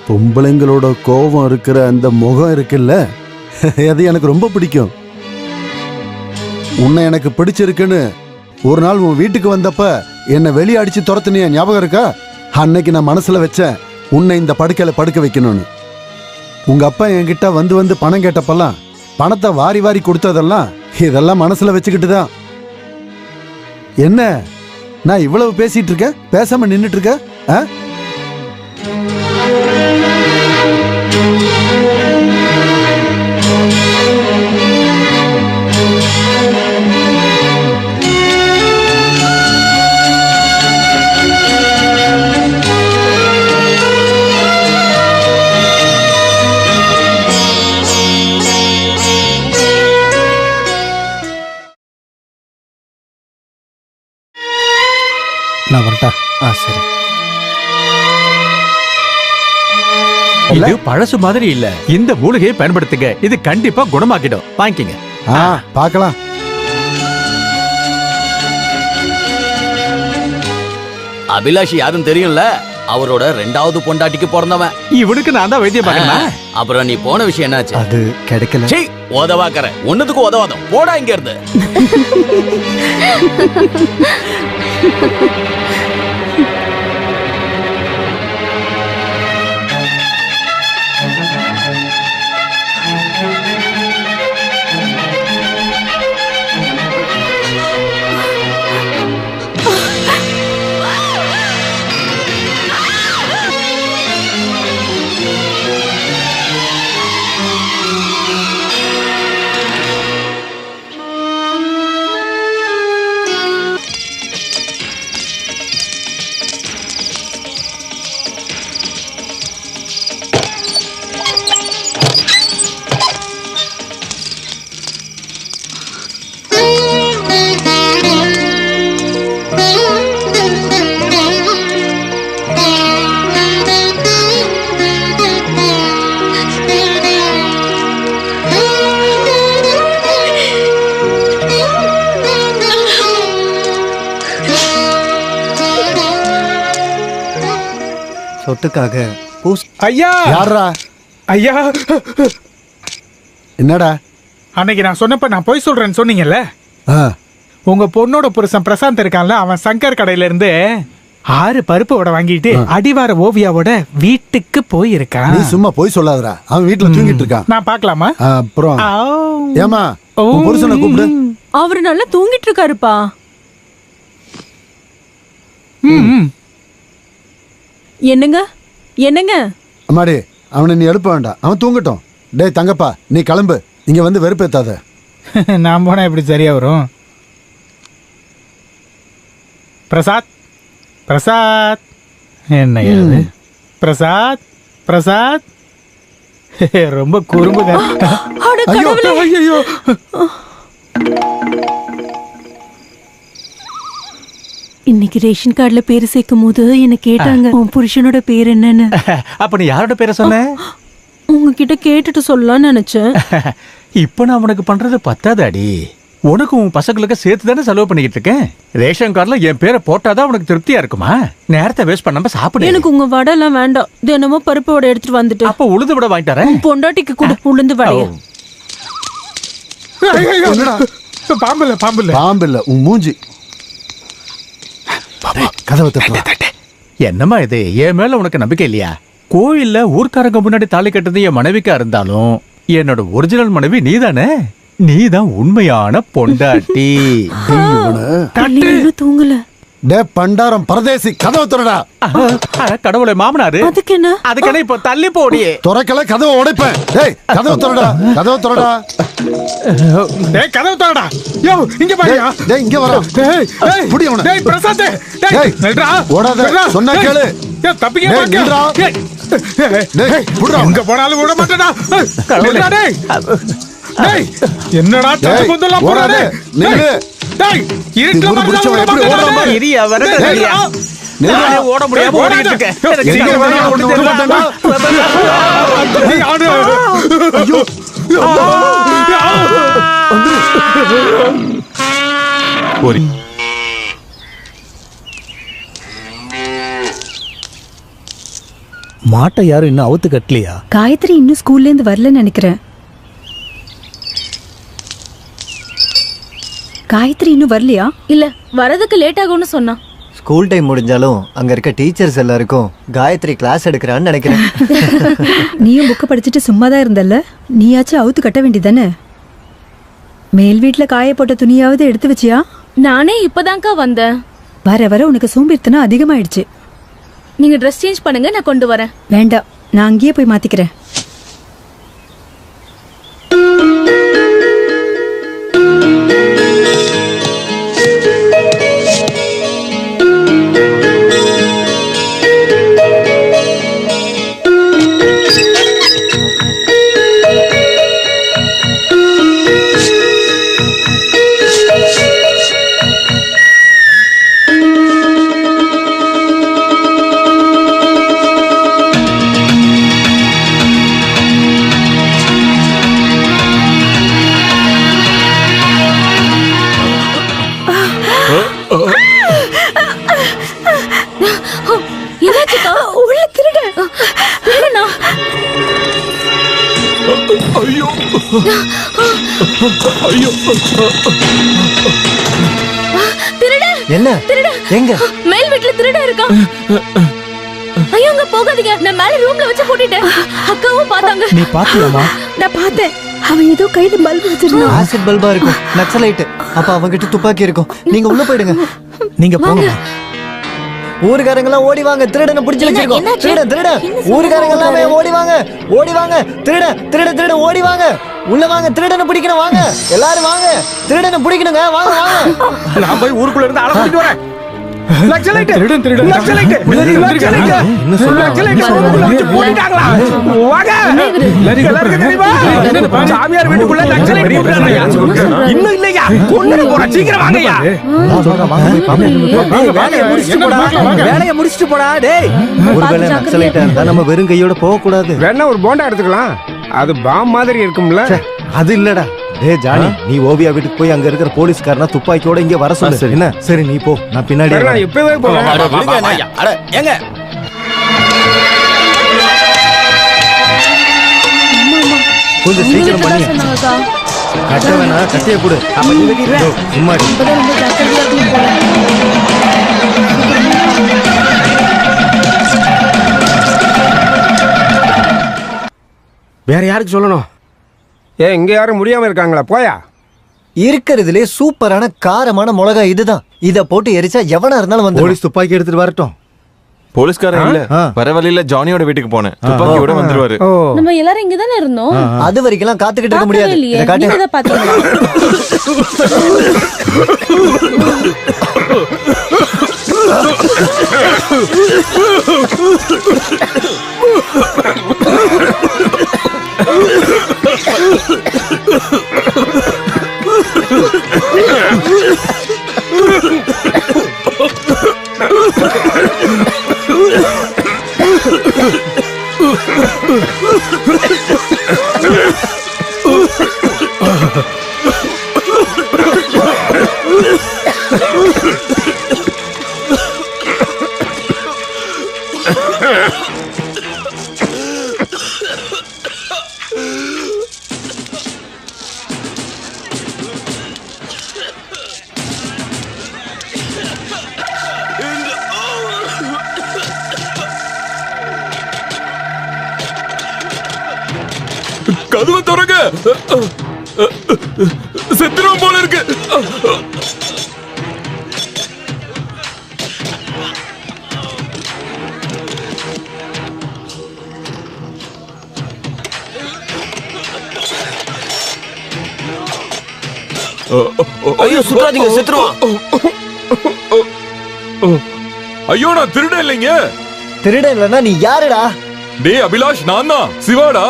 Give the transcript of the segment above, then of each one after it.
பொம்பளைங்களோட கோபம் இருக்கிற அந்த முகம் இருக்குல்ல, அது எனக்கு ரொம்ப பிடிக்கும். உன்னை எனக்கு பிடிச்சிருக்குன்னு ஒரு நாள் உன் வீட்டுக்கு வந்தப்ப என்னை வெளியே அடிச்சு துரத்துனிய ஞாபகம் இருக்கா? அன்னைக்கு நான் மனசுல வச்சேன் உன்னை இந்த படுக்கையில படுக்க வைக்கணும்னு. உங்க அப்பா என்கிட்ட வந்து வந்து பணம் கேட்டப்பெல்லாம் பணத்தை வாரி வாரி கொடுத்ததெல்லாம் இதெல்லாம் மனசுல வச்சுக்கிட்டு தான். என்ன நான் இவ்வளவு பேசிட்டு இருக்கேன், பேசாம நின்னுட்டு இருக்க? நான் வரட்டா? சரி. இது பழசு மாதிரி இல்ல. இந்த மூலிகையை பயன்படுத்துங்க, இது கண்டிப்பா குணமாக்கிடும். வாங்கிக்கங்க. பார்க்கலாம். அபிலாஷ் யாரும் தெரியும்ல, அவரோட 2வது பொண்டாட்டிக்கு பிறந்தவன். இவனுக்கு நான் தான் வைத்தியம் பார்க்கணும். அப்புறம் நீ போன விஷயம் என்னாச்சு? அது கிடைக்கல. சீ, உதவாக்கற ஒண்ணுத்துக்கு உதவாதம். போடா இங்க இருந்து. சொட்டுக்காக ஐயா! யாரா? ஐயா! என்னடா? அன்னைக்கு நான் சொன்னப்ப நான் போய் சொல்றேன்னு சொன்னீங்கல்ல, உங்க பொண்ணோட புருஷன் பிரசாந்த் இருக்கான்ல, அவன் சங்கர் கடையில இருந்து 6 பருப்பு வடை வாங்கிட்டு அடிவார ஓவியாவோட வீட்டுக்கு போயிருக்கான். நீ சும்மா போய் சொல்லாதடா, அவன் வீட்டுல தூங்கிட்டு இருக்கான். நான் பார்க்கலாமா? அப்புறம் ஏமா உன் புருஷனை கூப்பிடு. அவரு நல்லா தூங்கிட்டு இருக்காருப்பா. என்னங்க என்னங்க? அம்மாடி, அவனை நீ எழுப்ப வேண்டாம், அவன் தூங்கட்டும். டேய் தங்கப்பா, நீ கிளம்பு, இங்க வந்து வெறுப்பேத்தாத. நான் போனா எப்படி சரியா வரும்? பிரசாத், பிரசாத், என்ன இது? பிரசாத், பிரசாத், ரொம்ப குறும்புங்க. ஐயோ ஐயோ! இன்னைக்கு ரேஷன் கார்டுல பேரு சேர்க்கும் போது என்ன கேட்டாங்க உன் புருஷனோட பேர் என்னன்னு. அப்ப நீ யாரோட பேரை சொன்ன? உங்ககிட்ட கேட்டுட்டு சொல்லலாம்னு நினைச்சேன். இப்ப நான் உனக்கு பண்றது பத்தாது அடி. உனக்கு உன் பசங்களுக்கு சேர்த்து தானே செலவு பண்ணிக்கிட்டு இருக்கேன். ரேஷன் கார்டுல என் பேரை போட்டாதான் உனக்கு திருப்தியா இருக்குமா? நேரத்தை வேஸ்ட் பண்ணாம சாப்பிடு. எனக்கு உங்க வடை எல்லாம் வேண்டாம், தினமும் பருப்பு வடை எடுத்துட்டு வந்துட்டு. அப்ப உளுந்து வடை வாங்கிட்டு வரேன். பொண்டாட்டிக்கு கூட உளுந்து வடை. பாம்பு இல்ல, பாம்பு இல்ல, பாம்பு இல்ல, உன் மூஞ்சி. கதவை தட்டு. என்னம்மா இது? என் மேல உனக்கு நம்பிக்கை இல்லையா? கோயில்ல ஊர்க்காரங்க முன்னாடி தாலி கட்டுறது என் மனைவிக்கா இருந்தாலும் என்னோட ஒரிஜினல் மனைவி நீதானே. நீதான் உண்மையான பொண்டாட்டி. தூங்கல. டே பண்டாரம் பரதேசி, கதவை திறடா. கடவுளை மாமனாரு, அதுக்கு என்ன? அதுக்கு என்ன இப்ப தள்ளி போடியே. திறக்கல கதவை உடைப்பேன். டேய் கதவை திறடா, கதவை திறடா. டேய் கதவை திறடா. யோ இங்க பாருயா. டேய் இங்க வர. டேய் டேய் புடி அவனை. டேய் பிரசாத், டேய் நில்றா. ஓடாத, சொன்னா கேளு. டேய் தப்பிக்க டேய் நில்றா. டேய் புடிடா. எங்க போனாலும் விட மாட்டடா. நில்றா டேய். டேய் என்னடா தப்பு கொந்தலாம் போறானே. நில்லு. டேய் இருட்டுல புடிச்சவன் எப்படி ஓடுற மாதிரி இரியா வரடா. நானே ஓட முடியாம ஓடிட்டு இருக்கேன். எங்க வேணா ஓடி ஓட மாட்டேன்டா. ஐயோ ஒரு மாட்டை யாரும் இன்னும் அவுத்து கட்டலையா? காயத்ரி இன்னும் ஸ்கூல்ல இருந்து வரலன்னு நினைக்கிறேன். காயத்ரி இன்னும் வரலையா? இல்ல, வரதுக்கு லேட் ஆகும்னு சொன்னா. ஸ்கூல் டைம் முடிஞ்சாலும் அங்க இருக்க டீச்சர்ஸ் எல்லாருக்கும் காயத்ரி கிளாஸ் எடுக்கிறான்னு நினைக்கிறேன். நீயும் புக்க படிச்சுட்டு சும்மா தான் இருந்தல்ல, நீயாச்சும் அவுத்து கட்ட வேண்டியதானே? மேல் வீட்டுல காய போட்ட துணியாவது எடுத்து வச்சியா? நானே இப்பதான்க்கா வந்தேன். வர வர உனக்கு சோம்பேறித்தனம் அதிகமாயிடுச்சு. நீங்க ட்ரெஸ் சேஞ்ச் பண்ணுங்க, நான் கொண்டு வரேன். வேண்டாம், நான் அங்கேயே போய் மாத்திக்கிறேன். என்னாச்சுக்கா? உள்ள திருட. திருடனா? ஐயோ ஐயோ திருட. என்ன? திருட. எங்க? மேல் வீட்ல திருட இருக்கான். ஐயோ, அங்க போகாதீங்க. நான் மேல ரூம்ல வச்சு போட்டுட்டேன். அக்காவும் பார்த்தாங்க. நீ பாத்தியாமா? நான் பார்த்தேன், அவன் ஏதோ கையில பல்பு வச்சிருந்தான். ஆசிட் பல்பா இருக்கும், நக்சலைட். அப்ப அவங்கிட்ட துப்பாக்கி இருக்கும். நீங்க உள்ள போயிடுங்க. நீங்க போங்க. ஊருக்காரங்க எல்லாம் ஓடி வாங்க, திருடனை பிடிச்சு வச்சிருக்கோம். திருட ஊருக்காரங்க எல்லாமே ஓடி வாங்க, ஓடி வாங்க. திருட ஓடி வாங்க, உள்ள வாங்க. திருடனை பிடிக்கணும், வாங்க எல்லாரும் வாங்க. திருடனை பிடிக்கணுங்க, வாங்க வாங்க. நான் போய் ஊருக்குள்ள இருந்து ஆள கூட்டிட்டு வரேன். திருடன் திருடன். என்ன சொல்றாங்க? சாமியார் வீட்டுக்குள்ள நக்சலைட் போட்டுறாங்க. இன்னும் இல்லையா? கொன்னு போற, சீக்கிரம் வாங்கயா. வேலையை முடிச்சிட்டு போடா டேய். ஒருவேளை நக்சலைட்டா இருந்தா நம்ம வெறும் கையோட போக கூடாது. வேணா ஒரு போண்டா எடுத்துக்கலாம், அது பாம் மாதிரி இருக்கும்ல. அது இல்லடா. டேய் ஜானி, நீ ஓவியா வீட்டுக்கு போய் அங்க இருக்கிற போலீஸ்காரனா துப்பாக்கியோட இங்க வர சொல்லு. என்ன? சரி நீ போ, நான் பின்னாடி நான் வரேன். இப்பவே போறேன். அட, விடுங்க அண்ணே. அட, ஏங்க கொஞ்சம் சீக்கிரம் பண்ணி. சொன்னாங்கக்கா. கட்ட வேணா, கட்டிய கொடு. அப்ப நீ வெட்டிடுற. சும்மா இரு. இப்பதான் ரொம்ப ஜாக்கிரதையா இருக்கணும் போல. வேற யாருக்கு சொல்லணும்? இங்க யாரும் முடியாம இருக்காங்களா? போயா. இருக்கிறதுலே சூப்பரான காரமான மிளகா இதுதான். இத போட்டு எரிச்சா எவனா இருந்தாலும் வந்து போலீஸ் துப்பாக்கி எடுத்துட்டு வரட்டும். போலீஸ்காரன் இல்ல, வர வழியில ஜானியோட வீட்டுக்கு போனேன். துப்பாக்கியோட வந்துருவாரு. ஓ, நம்ம எல்லாரும் இங்க தானே இருந்தோம். அது வரைக்கும் காத்துக்கிட்டு இருக்க முடியாது. பார்க்கவே இல்லையே. இத காட்டு. நீங்க தான் பாத்தீங்களா? கதவை திறங்க, செத்துரும் போல இருக்கு. ஐயோ, சுத்தாதீங்க, செத்துருவான். ஐயோ, நான் திருட இல்லைங்க. திருட இல்லனா நீ யாருடா? டேய் அபிலாஷ், நான் தான் சிவாடா.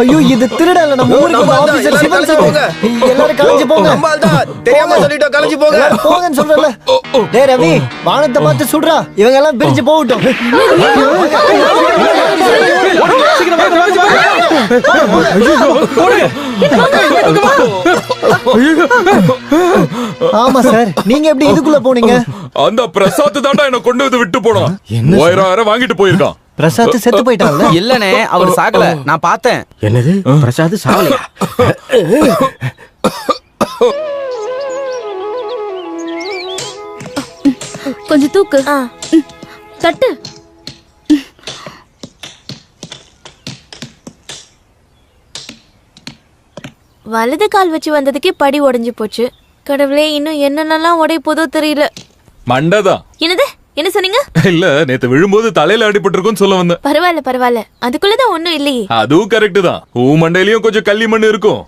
ஐயோ, இது திருட இல்ல, நம்ம ஊருக்கு ஆபீசர் சிவன் சார். எல்லாரும் கலஞ்சி போங்க. தெரியாம சொல்லிட்டோம், கலஞ்சி போங்க. எல்லாரும் போங்கன்னு சொல்றல. டேய் ரவி, வானத்தை பார்த்து சுடுறா. இவங்க எல்லாம் பிரிஞ்சு போகட்டும். ஆமா சார், நீங்க எப்படி இதுக்குள்ள போனீங்க? அந்த பிரசாத் தாண்டா என்ன கொண்டு வந்து விட்டு போனான். 1000 வாங்கிட்டு போயிருக்கான். பிரசாத் செத்து போயிட்டான்ல. இல்லனே, அவர் சாகல, நான் பார்த்தேன். என்னது பிரசாத் சாவலையா? கொஞ்சம் தூக்கு. தட்டு. வலது கால் வச்சு வந்ததுக்கே படி உடைஞ்சு போச்சு. கடவுளே, இன்னும் என்னென்னலாம் உடைய போதோ தெரியல. மண்டதான். என்னது? என்ன சொன்னீங்க? இல்ல, நேத்து விழும்போது தலையில அடிபட்டிருக்குன்னு சொல்ல வந்தேன். பரவாயில்ல பரவாயில்ல, அதுக்குள்ளதான் ஒண்ணும் இல்லையே. அதுவும் கரெக்ட் தான். மண்டையிலயும் கொஞ்சம் கள்ளி மண் இருக்கும்.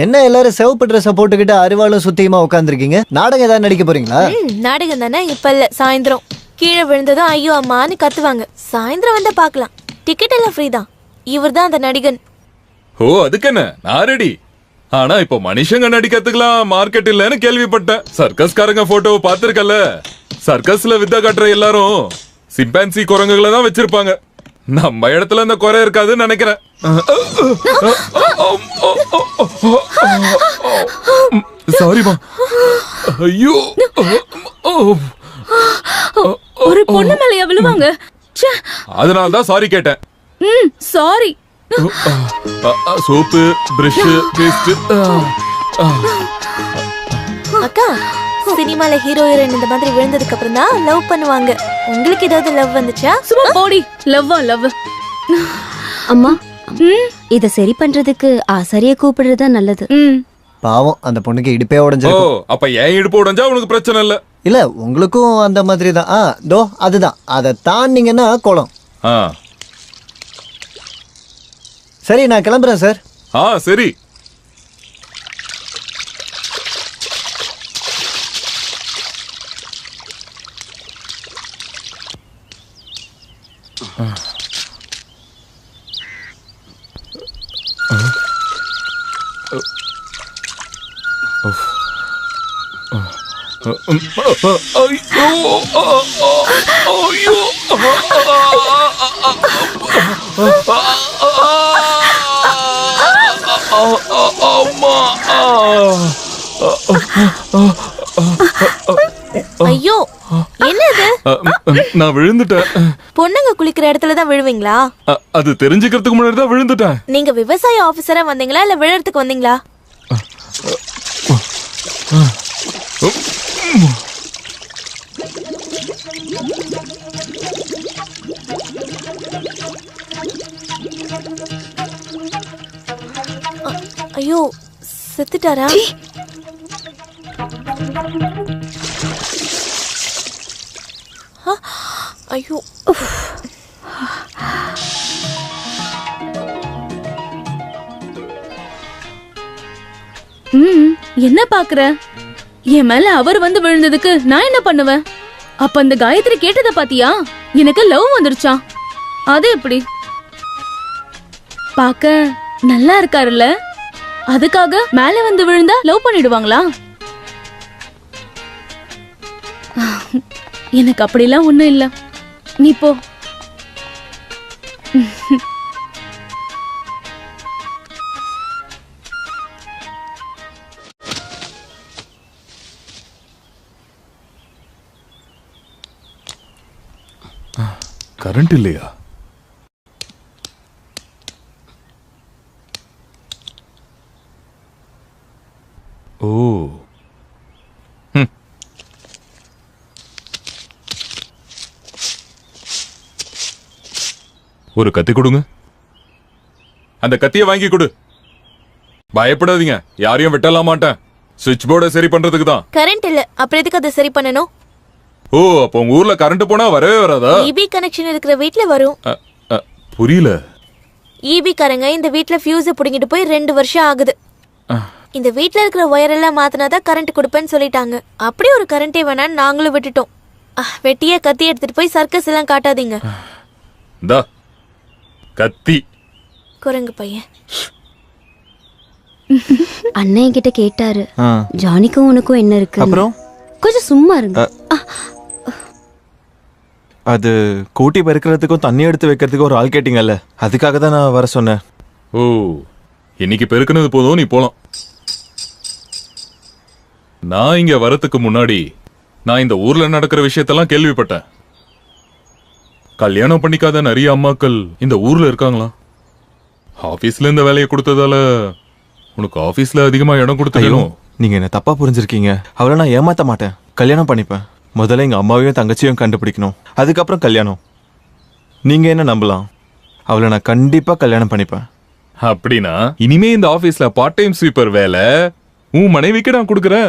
என்ன எல்லாரும் சிவப்பு ட்ரெஸ் போட்டுக்கிட்டு அருவாளும் சுத்தியுமா உட்காந்துருக்கீங்க? நாடகம் ஏதாவது நடிக்க போறீங்களா? நாடகம் தானே. இப்ப இல்ல, சாயந்தரம். கீழே விழுந்ததும் ஐயோ அம்மான்னு கத்துவாங்க. சாயந்தரம் வந்தா பாக்கலாம். டிக்கெட் எல்லாம் ஃப்ரீ தான். இவர் தான் அந்த நடிகன். ஓ, அதுக்கு என்ன, நான் ரெடி. ஆனா இப்போ மனுஷங்க நடிக்கிறதுக்குலாம் மார்க்கெட் இல்லன்னு கேள்விப்பட்டேன். சர்க்கஸ்காரங்க போட்டோவை பார்த்திருக்கல. சர்க்கஸ்ல வித்த காட்டுற எல்லாரும் சிம்பான்சி குரங்குகளை தான் வச்சிருப்பாங்க. நம்ம இடத்துல அந்த குறை இருக்காதுன்னு நினைக்கிறேன். சாரிமா. ஐயோ, ஒரு பொண்ணு மேலயா விழுவாங்க? அதனால தான் சாரி கேட்டேன். சாரி. Soap, brush, paste. அக்கா, சினிமால ஹீரோ ஹீரோயின் இந்த மாதிரி விழுந்ததுக்கு அப்புறம் தான் லவ் பண்ணுவாங்க. உங்களுக்கு ஏதாவது லவ் வந்துச்சா? சும்மா போடி. லவ்வா லவ். அம்மா, இத சரி பண்றதுக்கு ஆசாரிய கூப்பிடுறது நல்லது. பாவம், அந்த பொண்ணுக்கு இடுப்பே ஓ, உடைஞ்சிருக்கும். அப்ப ஏன் இடுப்பு உடைஞ்சா உனக்கு பிரச்சனை இல்ல? இல்ல, உங்களுக்கும் அந்த மாதிரி தான். தோ அதுதான். அதை தாண்டிங்கன்னா கோலம். சரி, நான் கிளம்புறேன் சார். சரி. ஐயோ, என்னது? நான் விழுந்துட்டேன். பொண்ணுங்க குளிக்கிற இடத்துல தான் விழுவீங்களா? அது தெரிஞ்சுக்கிறதுக்கு முன்னாடி தான் விழுந்துட்டேன். நீங்க விவசாய ஆபீசரா வந்தீங்களா இல்ல விழறதுக்கு வந்தீங்களா? ஐயோ, செத்துட்டாரா? ஐயோ, என்ன பாக்குற? என் மேல அவர் வந்து விழுந்ததுக்கு நான் என்ன பண்ணுவேன்? அப்ப அந்த காயத்ரி கேட்டத பாத்தியா? எனக்கு லவ் வந்துருச்சா? அது எப்படி? பாக்க நல்லா இருக்காருல்ல, அதுக்காக மேல வந்து விழுந்தா லவ் பண்ணிடுவாங்களா? எனக்கு அப்படிலாம் ஒண்ணும் இல்ல. நீ போ. கரண்ட் இல்லையா? ஓ, ஒரு கத்தி கொடுங்க. அந்த கத்தியை வாங்கி கொடு. பயப்படாதீங்க, யாரையும் வெட்டலாம் மாட்டேன். சுவிட்ச் போர்டை சரி பண்றதுக்கு தான். கரண்ட் இல்ல, அப்புறம் எதுக்கு அதை சரி பண்ணணும்? ஓ, அப்போ உங்க ஊர்ல கரண்ட் போனா வரவே வராதா? ஈபி கனெக்ஷன் இருக்கிற வீட்ல வரும். புரியல. ஈபி காரங்க இந்த வீட்ல ஃபியூஸை புடுங்கிட்டு போய் 2 வருஷம் ஆகுது. இந்த வீட்ல இருக்கிற ஒயர் எல்லாம் மாத்தினாதான் கரண்ட் கொடுப்பேன்னு சொல்லிட்டாங்க. அப்படி ஒரு கரண்டே வேணான்னு நாங்களும் விட்டுட்டோம். வெட்டிய கத்தி எடுத்துட்டு போய் சர்க்கஸ் எல்லாம் காட்டாதீங்க. கத்தி. குரங்கு பையன். அண்ணன் கிட்ட கேட்டாரு, ஜானிக்கும் உனக்கும் என்ன இருக்கு? அப்புறம் கொஞ்சம் சும்மா இருங்க. அது கூட்டி பெருக்கிறதுக்கும் தண்ணி எடுத்து வைக்கிறதுக்கும் ஒரு ஆள் கேட்டீங்கல்ல, அதுக்காக தான் நான் வர சொன்னேன். ஓ, இன்னைக்கு பெருக்குனது போதும், நீ போலாம். நான் இங்க வரத்துக்கு முன்னாடி நான் இந்த ஊர்ல நடக்கிற விஷயத்தெல்லாம் கேள்விப்பட்டேன். கல்யாணம் பண்ணிக்காத நிறைய அம்மாக்கள் இந்த ஊர்ல இருக்காங்களா? ஆபீஸ்ல இந்த வேலையை கொடுத்ததால உனக்கு ஆபீஸ்ல அதிகமா இடம் கொடுத்தீங்களோ? நீங்க என்ன தப்பா புரிஞ்சிருக்கீங்க. அவளை நான் ஏமாத்த மாட்டேன், கல்யாணம் பண்ணிப்பேன். முதல்ல எங்க அம்மாவையும் தங்கச்சியும் கண்டுபிடிக்கணும், அதுக்கப்புறம் கல்யாணம். நீங்க என்ன நம்பலாம், அவளை நான் கண்டிப்பா கல்யாணம் பண்ணிப்பேன். அப்படின்னா இனிமே இந்த ஆபீஸ்ல பார்ட் டைம் ஸ்வீப்பர் வேலை உன் மனைவிக்கு நான் கொடுக்கறேன்.